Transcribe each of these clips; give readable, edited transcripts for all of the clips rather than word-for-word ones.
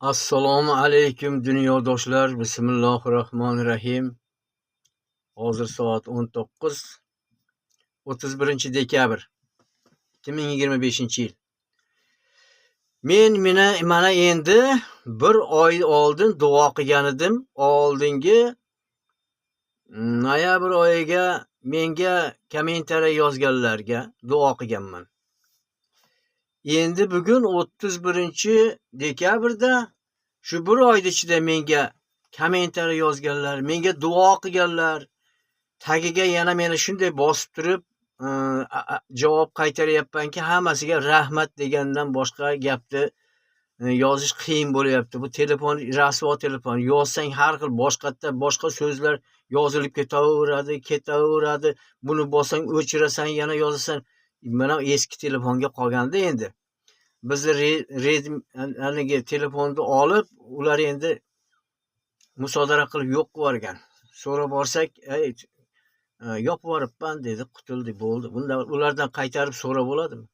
Assalomu alaykum dunyodoshlar. Bismillahirrohmanirrohim. Hozir soat 19, 31 dekabr 2025-yil. Mana endi bir oy oldin duo qilgan edim. Oldingi noyabr oyiga menga kommentariy yozganlarga duo qilganman. Endi bugun 31-dekabrda shu bir oyda ichida menga kommentariy yozganlar, menga duo qilganlar, tagiga yana meni shunday bosib turib javob qaytaryapmanki, hammasiga rahmat degandan boshqa gapni yozish qiyin bo'lyapti. Bu telefon rasvo telefon. Yozsang har xil boshqa so'zlar yozilib ketaveradi. Buni bossang o'chirasan, yana yozasan. Mana eski telefonga qolganda endi. Bizni telefonni olib, ular endi musodara qilib yo'q qilib yuborgan. So'rab borsak, yopib yuboribman dedi, qutuldi, bo'ldi. Bunda ulardan qaytarib so'rab bo'ladimi?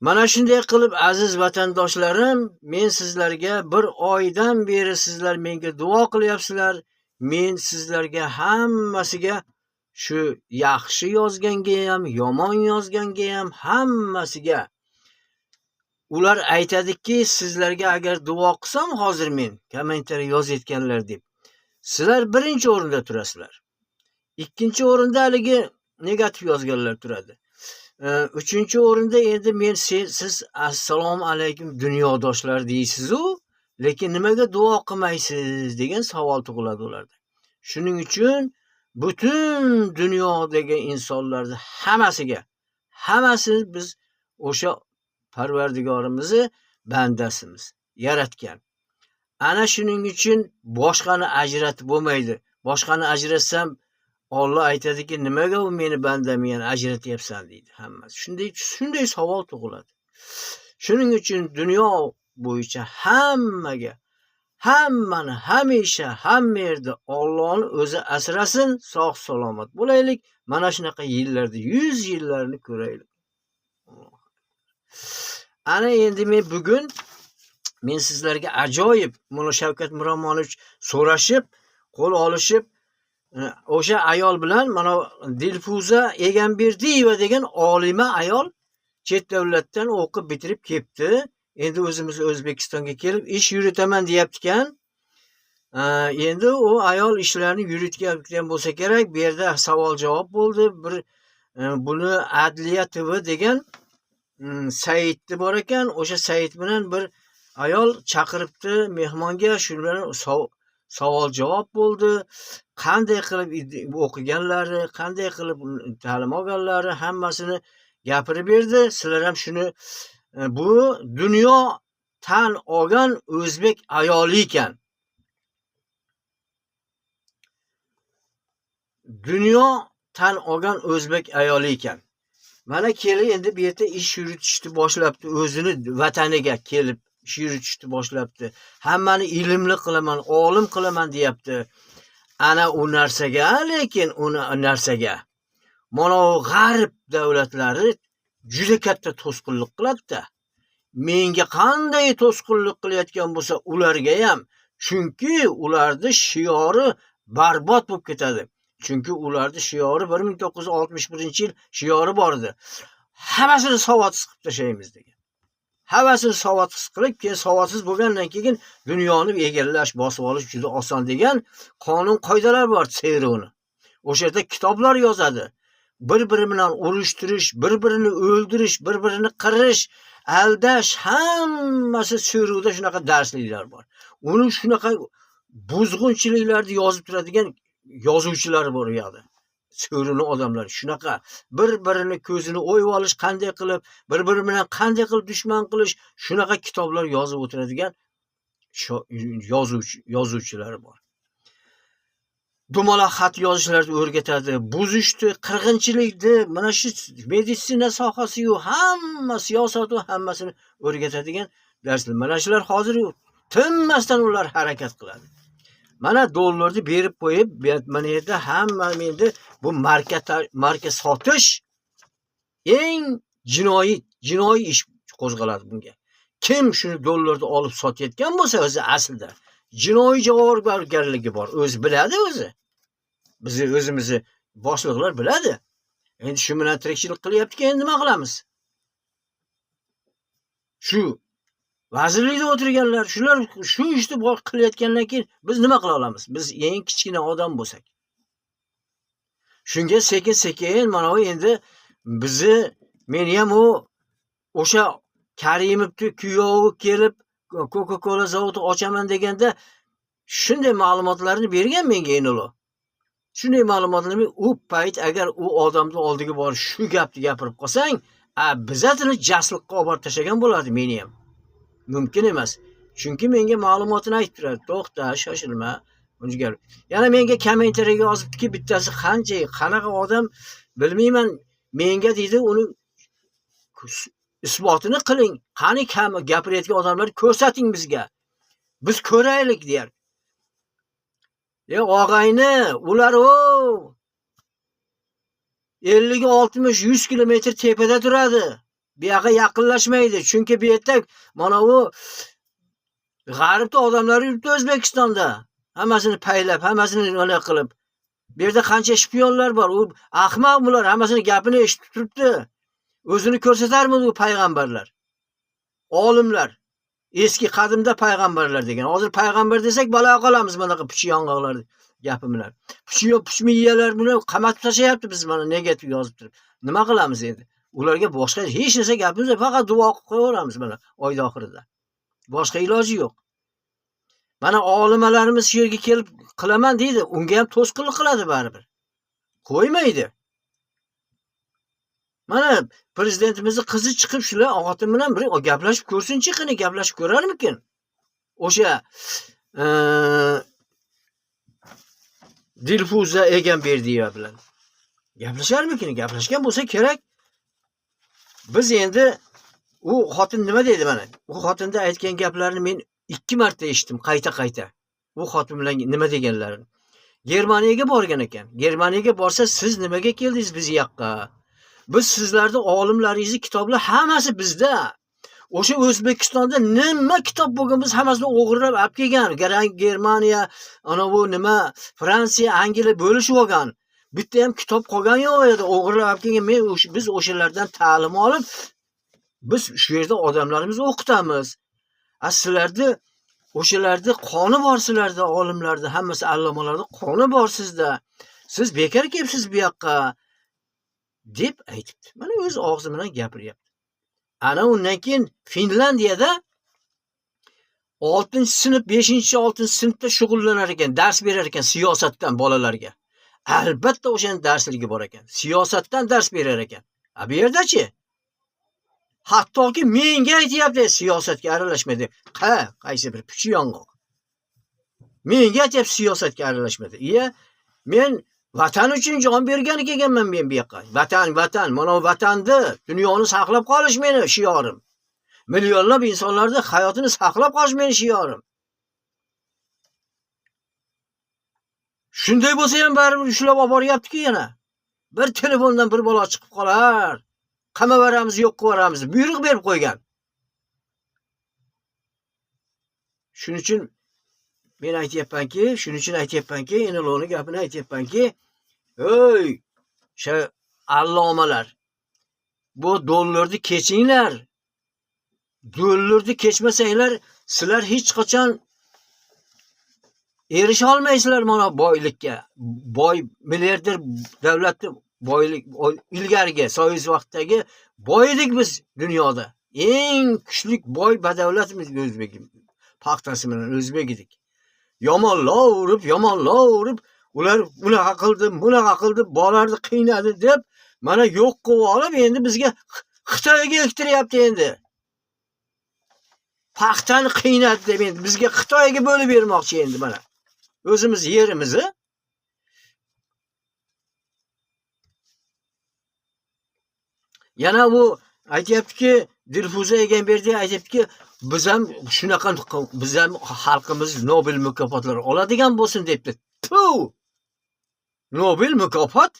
Mana shunday qilib, aziz vatandoshlarim, men sizlarga bir oydan beri sizlar menga duo qilyapsizlar. Men sizlarga hammasiga, shu yaxshi yozganga ham, yomon yozganga ham hammasiga ular aytadiki, sizlarga agar duo qilsam hozir men kommentariy yozayotganlar deb, sizlar birinchi o'rinda turasizlar. Ikkinchi o'rinda haligi negativ yozganlar turadi. Uchinchi o'rinda endi men siz assalomu alaykum dunyodoshlar deysiz-u, lekin nimaga duo qilmaysiz degan savol tug'iladi ularda. Shuning uchun butun dunyodagi insonlarning hammasi biz o'sha Parvardigorimizni bandasimiz, yaratgan. Ana shuning uchun boshqani ajratib bo'lmaydi. Boshqani ajratsam Alloh aytadiki, nimaga u meni bandamni yana ajratyapsan deydi hammasi. Shunday savol tug'iladi. Shuning uchun dunyo bo'yicha hammani hamisha hamma yerda Allohning o'zi asrasin, sog' salomat bo'laylik. Mana shunaqa yillarda 100 yillarni ko'raylik. Ana endi men sizlarga ajoyib mana Shavkat Miromonovich so'rashib, qo'l olishib, o'sha ayol bilan mana Dilfuza Egamberdiyeva degan olima ayol chet davlatdan o'qib bitirib kelibdi. Endi o'zimiz O'zbekistonga kelib ish yuritaman deyapti-kan. Endi u ayol ishlarni yuritgan bo'lsa kerak. Bu yerda savol-javob bo'ldi. Buni Adliya TV degan saytni bor ekan, o'sha sayt bilan bir ayol chaqiribdi mehmonga, shu bilan savol-javob bo'ldi. Qanday qilib o'qiganlari, qanday qilib ta'lim olganlari hammasini gapirib berdi. Sizlar ham shuni, bu dunyo tan olgan o'zbek ayoli ekan. Dunyo tan olgan o'zbek ayoli ekan. Mana kelib endi bu yerda ish yuritishni boshlabdi, o'zini vataniga kelib ish yuritishni boshlabdi. Hammani ilmli qilaman, olim qilaman deyapti. Ana u narsaga, lekin mana u g'arb davlatlari juda katta to'sqinlik qiladi-da. Menga qanday to'sqinlik qilayotgan bo'lsa, ularga ham, chunki ularning shiori barbod bo'lib ketadi. Chunki ularning shiori 1961-yil shiori bor edi. Hammasini savodsiz qilib tashlaymiz degan. Hammasini savodsiz qilib, keyin savodsiz bo'lgandan keyin dunyoni egallash, bosib olish juda oson degan qonun qoidalar bor, seyroni. O'sha yerda kitoblar yozadi. Bir-biri bilan urushtirish, bir-birini o'ldirish, bir-birini qirish, aldash, hammasi seyrida shunaqa darsliklar bor. Uni shunaqa buzg'unchiliklarni yozib turadigan yozuvchilar bor u yoqda. So'rini odamlar shunaqa bir-birini ko'zini o'yib olish, qanday qilib, bir-biri bilan qanday qilib dushman qilish, shunaqa kitoblar yozib o'tiradigan yozuvchilar bor. Dumaloq xat yozishlarni o'rgatadi, buzishni, qirg'inchilikni, mana shu meditsina sohasi-yu, hamma siyosat-u hammasini o'rgatadigan darslar. Mana shular hozir tinmasdan ular harakat qiladi. Mana dollarni berib qo'yib, mana yerda hamma endi bu marka sotish eng jinoiy ish qo'zg'aladi bunga. Kim shuni dollarda olib sotayotgan bo'lsa, o'zi aslida jinoiy javobgarligi bor. O'zi biladi o'zi. Bizni o'zimizni boshliqlar biladi. Endi shu bilan tirikchilik qilyapti, endi nima qilamiz? Shu vazirlikda o'tirganlar, shular shu ishni qilayotgandan keyin biz nima qila olamiz? Biz eng kichkina odam bo'lsak. Shunga sekin-sekin mana bu endi bizni meni ham o'sha Karimovning kuyovi kelib Coca-Cola zavodi ochaman deganda shunday ma'lumotlarni bergan menga Enolo. Shunday ma'lumotlarni u payt agar u odamning oldiga borib shu gapni gapirib qolsang, bizatini jasliqqa olib tashlagan bo'lardi meni ham. Mumkin emas. Chunki menga ma'lumotini aytib turadi. To'xta, shoshilma. Yana menga kommentariyaga yozibdiki, bittasi qanaqa odam bilmayman, menga deydi, uni isbotini qiling. Qani gapirayotgan odamlarni ko'rsating bizga. Biz ko'raylik deyar. Og'ayni, ular 50 ga 60 100 kilometr tepada turadi. Bu yoqqa yaqinlashmaydi. Chunki bu yerda mana bu g'arbda odamlar yuribdi O'zbekistonda. Hammasini paylab, hammasini nima qilib. Bu yerda qancha shpionlar bor. U ahmoq bular, hammasini gapini eshitib turibdi. O'zini ko'rsatarmi u payg'ambarlar? Olimlar. Eski qadimda payg'ambarlar degan. Hozir payg'ambar desak balo qolamiz bunaqa puchi yong'oqlar gapi bilan. Puchmiyalar bilan qamatib tashlayapti biz mana negativ yozib turib. Nima qilamiz endi? Ularga boshqa hech narsa gapimiz yo'q, faqat duo qilib qo'yaveramiz mana oy oxirida. Boshqa iloji yo'q. Mana olimalarimiz shu yerga kelib qilaman deydi, unga ham to'sqinlik qiladi baribir. Qo'ymaydi. Mana prezidentimizni qizi chiqib shular xotin bilan bir gaplashib ko'rsinchi, qani gaplashib ko'rarmikin? O'sha Dilfuza Egamberdieva bilan gaplasharmikin? Gaplashgan bo'lsa kerak. Biz endi u xotin nima deydi mana? U xotinda aytgan gaplarni men 2 marta eshitdim, qayta-qayta. U xotin bilan nima deganlarini. Germaniyaga borgan ekan. Germaniyaga borsa siz nimaga keldingiz biz yoqqa? Biz sizlarning olimlaringizni kitoblar hammasi bizda. O'sha O'zbekistonda nima kitob bo'lgan biz hammasini o'g'irlab olib kelgan. Germaniya, ana bu nima, Fransiya, Angliya bo'lishib olgan. Bitta ham kitob qolgan yo'q edi, o'g'irlab olib kelgan. Biz o'shalardan ta'lim olib, biz shu yerda odamlarimizni o'qitamiz. Sizlarda o'shalarda qoni bor, sizlarda olimlarda, hammasi allomalarda qoni bor sizda. Siz bekor kelibsiz bu yoqqa deb aytibdi. Mana o'z og'zi bilan gapiryapti. Ana undan keyin Finlandiyada 6-sinf, 5-6-sinfda shug'ullanar ekan, dars berar ekan siyosatdan bolalarga. Albatta o'shaning darsligi bor ekan. Siyosatdan dars berar ekan. Bu yerdachi? Hattoki menga aytyapti siyosatga aralashma deb. Qaysi bir puchi yong'oq. Menga aytyapti siyosatga aralashma deb. Men vatan uchun jon bergani kelganman men bu yoqqa. Vatan, mana vatanni, dunyoni saqlab qolish meni shiorim. Millionlab insonlarning hayotini saqlab qolish meni shiorim. Shunday bo'lsa ham baribir ushlab olib boryapti-ku yana. Bir telefondan bir bola chiqib qolar. Qamaveramiz, yo'q qilamiz. Buyruq berib qo'ygan. Shuning uchun men aytayapmanki, Enoloni gapini aytayapmanki, ey, o'sha allomalar, bu dollarni kechinglar. Dollarni kechmasanglar, sizlar hech qachon erisha olmaysizlar mana boylikka. Boy milliarder davlatni boylik ilgarigi so'z vaqtdagi boylik biz dunyoda. Eng kuchli boy badavlatimiz o'zbek. Paxtasi bilan o'zbek edik. Yomonlov urib, ular bunaqa qildi, bolalarni qiynadi deb mana yo'q qilib olib, endi bizga Xitoyga ektiryapti endi. Paxtani qiynadi deb endi bizga Xitoyga bo'lib bermoqchi endi mana. O'zimiz yerimizni yana bu aytayaptiki, Dilfuza Egamberdieva aytayaptiki, biz ham shunaqa, biz ham xalqimiz Nobel mukofotlari oladigan bo'lsin debdi. Nobel mukofot?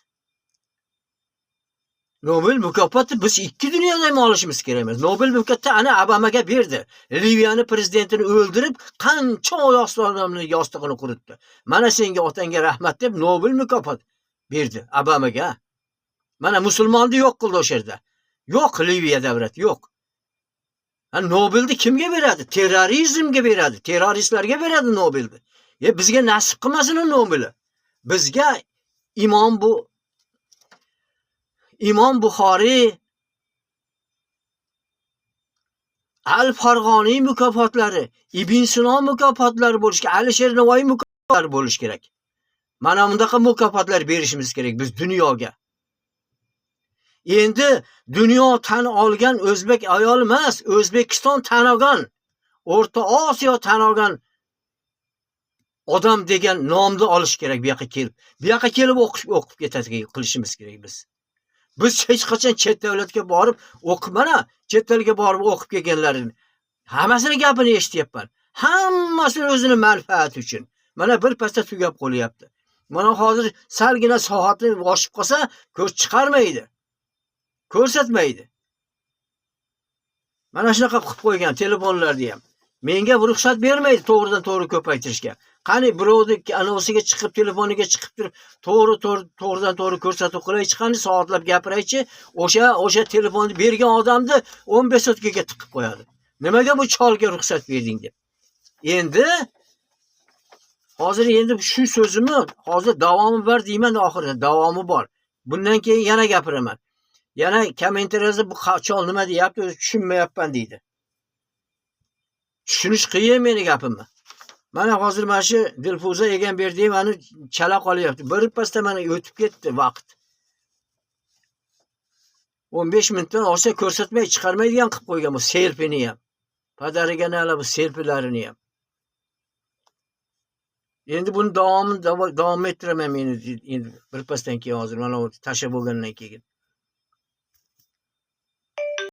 Nobel mukofoti biz ikki dunyoda ham olishimiz kerak emas. Nobel mukofoti ana Obamaga berdi. Liviyani prezidentini o'ldirib, qancha odamlarni yostig'ini quritdi. Mana senga otangga rahmat deb Nobel mukofot berdi Obamaga. Mana musulmonni yo'q qildi o'sha yerda. Yo'q Liviya davlati yo'q. Nobelni kimga beradi? Terrorizmga beradi. Terroristlarga beradi Nobelni. Bizga nasib qilmasin Nobelni. Bizga Imom Buxoriy, Al-Farg'oniy mukofotlari, Ibn Sino mukofotlari bo'lishi kerak, Alisher Navoiy mukofotlari bo'lishi kerak. Mana bundaqa mukofotlar berishimiz kerak biz dunyoga. Endi dunyo tan olgan o'zbek ayol emas, O'zbekiston tan olgan, O'rta Osiyo tan olgan odam degan nomni olish kerak bu yoqqa kelib. Bu yoqqa kelib o'qib ketadigan qilishimiz kerak biz. Biz hech qachon chet davlatga borib mana chet elga borib o'qib kelganlarini hammasini gapini eshityapman. Hammasi o'zini manfaati uchun. Mana bir pasda tugab qo'lyapti. Mana hozir salgina soatni oshib qolsa, ko'z chiqarmaydi. Ko'rsatmaydi. Mana shunaqa qilib qo'ygan telefonlarni ham. Menga ruxsat bermaydi to'g'ridan to'g'ri ko'paytirishga. Qani birovni anosiga chiqib, telefoniga chiqib turib, to'g'ridan to'g'ri ko'rsatuv qilay chiqani, soatlab gapiraychi, o'sha telefonni bergan odamni 15 sotkaga tiqib qo'yadi. Nimaga bu cholga ruxsat berding deb. Hozir shu so'zimni hozir davomi bor deyman, oxirida davomi bor. Bundan keyin yana gapiraman. Yana kommentariyada bu chol nima deyapti, tushunmayapman deydi. Tushunish qiyin meni gapimni. Mana hozir mana shu Dilfuza Egamberdiyev meni chala qolyapti. Bir pasda mana o'tib ketdi vaqt. 15 minutdan osha ko'rsatmay chiqarmaydigan qilib qo'ygan bu selfini ham. Padariga nala bu selfilarini ham. Endi buni davom ettiraman men endi bir pasdan keyin hozir mana tashlab bo'lgandan keyin.